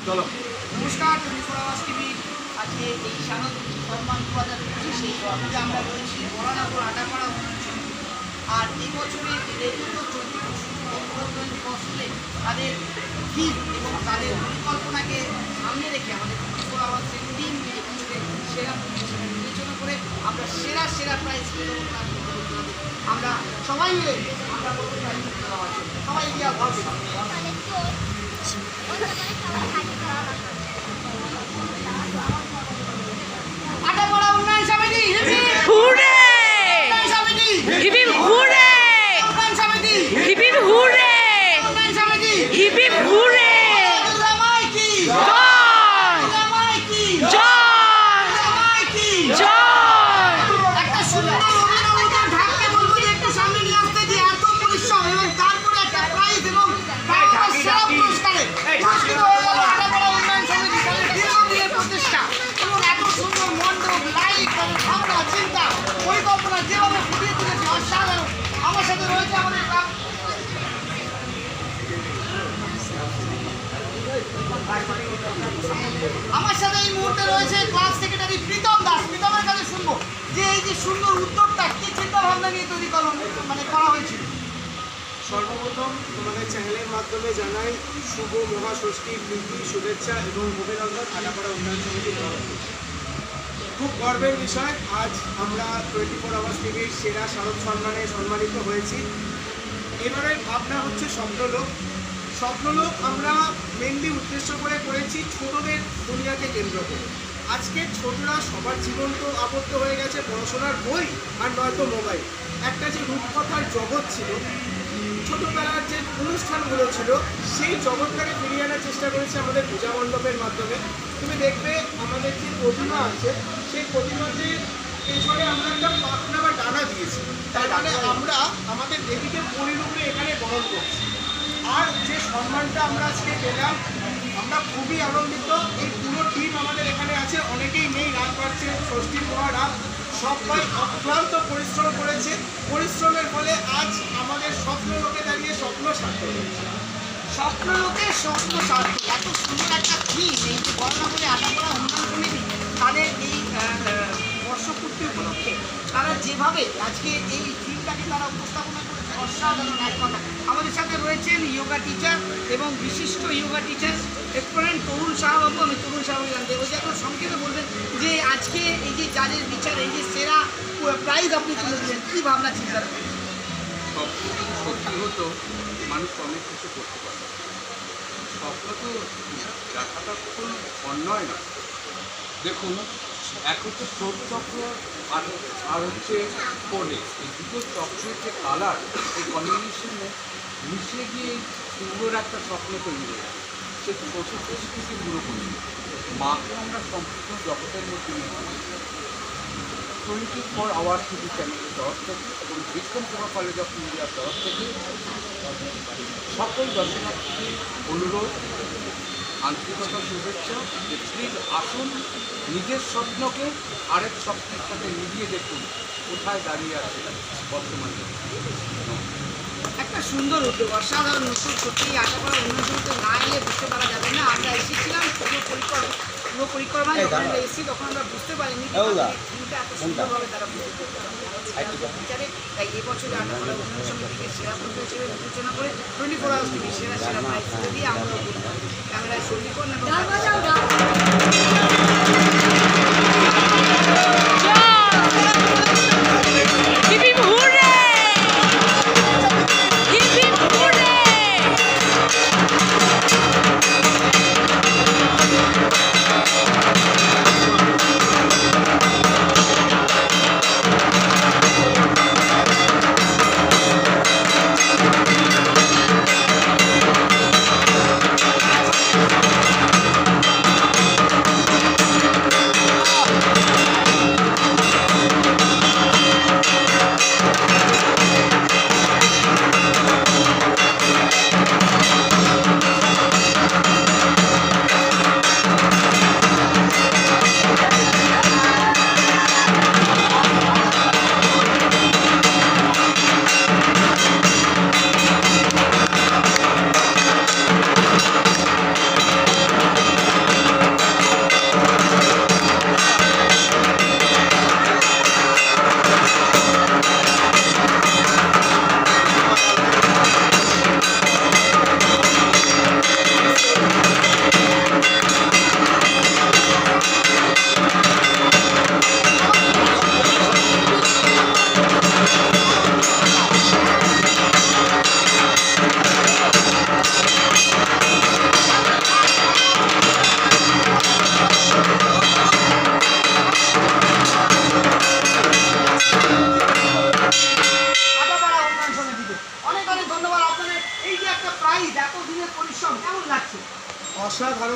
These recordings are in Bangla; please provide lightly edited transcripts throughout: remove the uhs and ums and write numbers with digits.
চলো। নমস্কার, 24 আওয়ার্স টিভি। আজকে এই শারদ সম্মান 2025 যে আমরা রয়েছি বরানগর আটাপাড়া উন্নয়ন সমিতি। আর এই বছরে রেডিও চলতি উন্নয়ন দিবস হলে তাদের থিম এবং তাদের পরিকল্পনাকে সামনে রেখে আমাদের 24 আওয়ার্সের টিম এই বছরে সেরা হিসেবে বিবেচনা করে আমরা সেরা প্রাইজ আমরা সবাই মিলে আমরা সবাই গিয়ে ভাবছি আটাপাড়া উন্নয়ন সমিতি হুরে উন্নয়ন সমিতি হিপ হিপ হুরে উন্নয়ন সমিতি হিপ হিপ হুরে উন্নয়ন সমিতি হিপ হিপ হুরে জামাই কি জয় জামাই কি জয় জামাই কি জয় একটা সুন্দর অভিনবকে ঢাকতে বলবো যে একটু সামনে নিয়ে আসতে, যে এত পরিশ্রম এবং তারপরে একটা প্রাইজ এবং তার সেরা পুরস্কারে পুরস্কৃত হয়ে গেল আটাপাড়া উন্নয়ন সমিতি। তাদের দীর্ঘদিনের প্রচেষ্টা এবং এত সুন্দর মণ্ডপ, লাইট, তাদের ভাবনা চিন্তা পরিকল্পনা যেভাবে ফুটিয়ে তুলেছে অসাধারণ। আমার সাথে রয়েছে আমাদের আমার সাথে এই মুহূর্তে রয়েছে ক্লাস সেক্রেটারি প্রীতম দাস। প্রীতমের কাছে শুনবো যে এই যে সুন্দর উদ্যোগটা কি চিন্তা ভাবনা নিয়ে তৈরি করা হয়েছিল। সর্বপ্রথম তোমাদের চ্যানেলের মাধ্যমে জানাই শুভ মহাষষ্ঠীর প্রীতি শুভেচ্ছা এবং অভিনন্দন আটাপাড়া উন্নয়ন সমিতির তরফ থেকে। খুব গর্বের বিষয়, আজ আমরা 24 আওয়ার্স টিভির সেরা শারদ সম্মানে সম্মানিত হয়েছি। এবারের ভাবনা হচ্ছে স্বপ্নলোক। স্বপ্নলোক আমরা মেনলি উদ্দেশ্য করে করেছি ছোটদের দুনিয়াকে কেন্দ্র করে। আজকে ছোটরা সবার জীবন তো আবদ্ধ হয়ে গেছে পড়াশোনার বই আর নয়তো মোবাইল। একটা যে রূপকথার জগৎ ছিল, ছোটবেলার যে অনুষ্ঠানগুলো ছিল, সেই জগৎটাকে ফিরিয়ে আনার চেষ্টা করেছে আমাদের পূজা মণ্ডপের মাধ্যমে। তুমি দেখবে আমাদের যে প্রতিমা আছে, সেই প্রতিমাতে পেছনে আমরা একটা পাখনা বা ডানা দিয়েছি। তার মানে আমরা আমাদের দেবীকে পরিরূপে এখানে বরণ করছি। আর যে সম্মানটা আমরা আজকে পেলাম, আমরা খুবই আনন্দিত। এই পুরো টিম আমাদের এখানে আছে, অনেকেই নেই, রাত পাচ্ছে ষষ্ঠীর পর রাত, সবাই অক্লান্ত পরিশ্রম করেছে। পরিশ্রমের ফলে আজ আমাদের স্বপ্ন লোকে দাঁড়িয়ে স্বপ্ন সার্থক হয়েছে। স্বপ্নলোকের স্বপ্ন সার্থক, এত সুন্দর একটা থিম এই যে বরানগরে আটাপাড়া উন্নয়ন সমিতি তাদের এই বর্ষপূর্তি উপলক্ষে তারা যেভাবে আজকে এই থিমটাকে তারা উপস্থাপনা করেছে অসাধারণ এক কথা। আমাদের সাথে রয়েছেন যোগা টিচার এবং বিশিষ্ট যোগা টিচার এক্সপোনেন্ট তরুণ শাহবাবু। আমি তরুণ শাহবাবু জানতে ওই যে এখন সংক্ষেপে বলবেন যে আজকে এই যে জাজের বিচার, এই যে সেরা প্রাইজ আপনি তুলে দিলেন, কী ভাবনা চিন্তা করেন? সত্যি হতো মানুষ অনেক কিছু করতে পারে। স্বপ্ন তো দেখাটা কোনো অন্যায় না। দেখুন, এক হচ্ছে স্রোত চক্র আর হচ্ছে পড়ে, এই দুটো চক্রের যে কালার, এই কম্বিনেশনে মিশে গিয়ে সুন্দর একটা স্বপ্ন তৈরি হয়ে যায়। সে ছোটো থেকে পুরো করি মাকে আমরা সম্পূর্ণ জগতের মধ্যে নিয়ে 24 আওয়ার্স টিভি চ্যানেলের তরফ থেকে এবং বিক্রম কুমার কলেজ অফ ইন্ডিয়ার তরফ থেকে সকল দর্শনার্থীদের অনুরোধ, আন্তরিকতা শুভেচ্ছা যে প্লিজ আসুন, নিজের স্বপ্নকে আরেক স্বপ্নের সাথে মিলিয়ে দেখুন কোথায় দাঁড়িয়ে আছে বর্তমানে। একটা সুন্দর উদ্যোগ, অসাধারণ উদ্যোগ। সত্যি আটাপাড়া উন্নয়ন সমিতি না এলে বুঝতে পারা যাবে না। আমরা এসেছিলাম পুরো পরিকল্পনায় যখন আমরা এসেছি তখন আমরা বুঝতে পারিনি এত সুন্দরভাবে তারা তাই এবছরে আটাপাড়া উন্নয়ন সমিতিকে সেরা বন্ধু হিসেবে বিবেচনা করে 24 আওয়ার্স টিভি সেরা প্রাইজ দিয়ে আমরা ক্যামেরায় সঙ্গীকরণ হিপ হিপ হুরে হিপ হিপ হুরে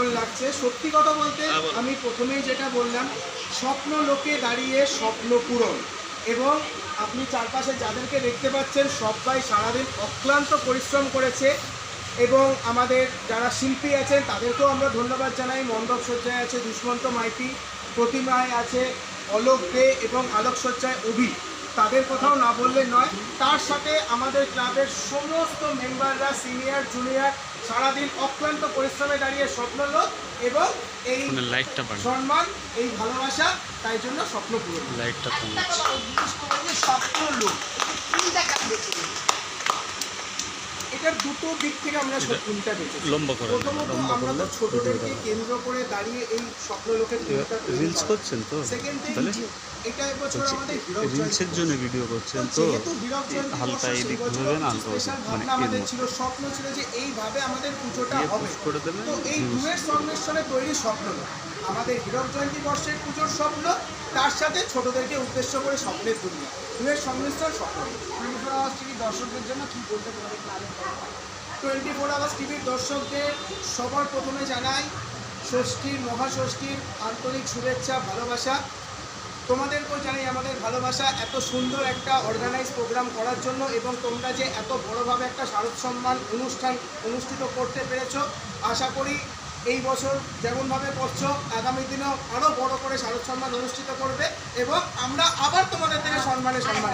দারুণ লাগছে। সত্যি কথা বলতে আমি প্রথমেই যেটা বললাম, স্বপ্ন লোকে দাঁড়িয়ে স্বপ্ন পূরণ। এবং আপনি চারপাশে যাদেরকে দেখতে পাচ্ছেন সবাই সারাদিন অক্লান্ত পরিশ্রম করেছে। এবং আমাদের যারা শিল্পী আছেন তাদেরকেও আমরা ধন্যবাদ জানাই। মণ্ডপ সজ্জায় আছে দুষ্মন্ত মাইতি, প্রতিমায় আছে অলোক দে এবং আলোকসজ্জায় অভি, তাদের কথাও না বললে নয়। তার সাথে আমাদের ক্লাবের সমস্ত মেম্বাররা, সিনিয়র জুনিয়র, সারাদিন অক্লান্ত পরিশ্রমে দাঁড়িয়ে স্বপ্নলোক এবং এই লাইটটা সম্মান, এই ভালোবাসা, তাই জন্য স্বপ্ন পূরণ। লাইটটা স্বপ্ন লোক কোনটা কেন বেছে নিলেন? এটার দুটো দিক থেকে আমরা কোনটা বেঁচেছি। লম্বা করে প্রথমত আমরা তো ছোটদেরকে কেন্দ্র করে দাঁড়িয়ে এই স্বপ্নলোকের রিলস করছেন তো, সেকেন্ড থিং, তাহলে এটা এবছর আমাদের হীরক রিলসের জয়ন্তী। জন্য ভিডিও করছেন তো, যেহেতু হীরক জয়ন্তী হালকা বর্ষ, এদিক সেই বছর ধরবেন, হালকা স্পেশাল ওদিক, ভাবনা এর আমাদের মতো। ছিল, স্বপ্ন ছিল যে এইভাবে আমাদের পুজোটা দিয়ে হবে। push করে দেবেন, তো এই views। দুয়ের সংমিশ্রণে তৈরি স্বপ্ন, আমাদের হীরক জয়ন্তী বর্ষের পুজোর স্বপ্ন, তার সাথে ছোটদেরকে উদ্দেশ্য করে স্বপ্নের দুনিয়া, দুয়ের সংমিশ্রণ স্বপ্ন। 24 আওয়ার্স টিভি দর্শকদের জন্য কি বলতে পারবেন ক্লাবের তরফে? 24 আওয়ার্স টিভির দর্শকদের সবার প্রথমে জানাই ষষ্ঠীর, মহাষষ্ঠীর আন্তরিক শুভেচ্ছা, ভালোবাসা। তোমাদেরকেও জানাই আমাদের ভালোবাসা এত সুন্দর একটা অর্গানাইজ প্রোগ্রাম করার জন্য, এবং তোমরা যে এত বড়োভাবে একটা শারদ সম্মান অনুষ্ঠান অনুষ্ঠিত করতে পেরেছো। আশা করি এই বছর যেমনভাবে করছো আগামী দিনেও আরও বড় করে শারদ সম্মান অনুষ্ঠিত করবে, এবং আমরা আবার তোমাদের থেকে সম্মানিত হব।